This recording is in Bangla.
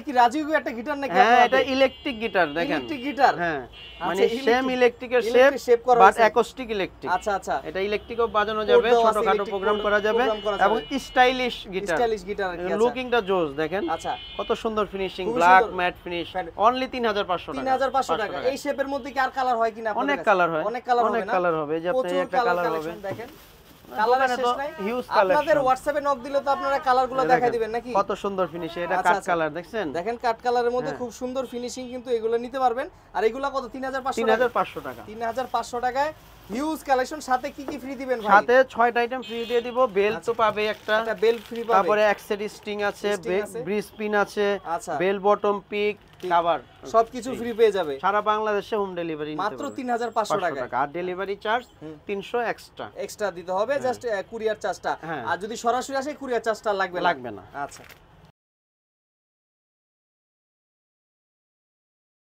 কি রাজকীয় একটা গিটার নাকি? হ্যাঁ, এটা ইলেকট্রিক গিটার দেখেন। Electric guitar. হ্যাঁ, আচ্ছা, মানে সেম ইলেকট্রিকের শেপ করা বাট হয়েছে। Acoustic electric. আচ্ছা আচ্ছা। এটা ইলেকট্রিকও বাজানো যাবে, কোডটাও আছে, ছোটখাটো ইলেকট্রিক প্রোগ্রাম করা যাবে প্রোগ্রাম করা এবং যাবে। Stylish guitar. স্টাইলিশ গিটার আর কি। আচ্ছা। লুকিংটা জোস দেখেন। আচ্ছা। কত সুন্দর ফিনিশিং, খুবই ব্ল্যাক সুন্দর। Mat finish. অনলি 3500 টাকা। 3500 টাকা। এই শেপের মধ্যে কি আর কালার হয় কিনা আপনাদের অনেক কাছে? কালার হয়, অনেক কালার হবে অনেক না? কালার হবে। যে আপনি প্রচুর একটা কালার কালার হবে। কালেকশন দেখেন। কালারের শেষ নাই। হিউজ আপনাদের কালেকশন। হোয়াটসঅ্যাপে নক দিলে তো আপনারা কালারগুলো দেখাই দিবেন নাকি? কত সুন্দর ফিনিশ, এটা আচ্ছা, কাট আচ্ছা। কালার দেখছেন? দেখেন কাট কালারের মধ্যে খুব সুন্দর ফিনিশিং, কিন্তু এগুলো নিতে পারবেন। আর এগুলা কত? 3500 টাকা। 3500 টাকা। 3500 টাকায় হিউজ কালেকশন। সাথে কি কি ফ্রি দিবেন ভাই? সাথে 6টা আইটেম ফ্রি দিয়ে দিব। বেল তো পাবে একটা, একটা বেল ফ্রি পাবে। তারপরে অ্যাক্সেড স্ট্রিং আছে, ব্রিজ পিন আছে, আচ্ছা। বেল বটম পিক, কভার সবকিছু ফ্রি পেয়ে যাবে। সারা বাংলাদেশে হোম ডেলিভারি মাত্র 3500 টাকা। আর ডেলিভারি চার্জ 300 এক্সট্রা এক্সট্রা দিতে হবে, জাস্ট কুরিয়ার চার্জটা। হ্যাঁ। আর যদি সরাসরি আসে কুরিয়ার চার্জটা লাগবে না। আচ্ছা।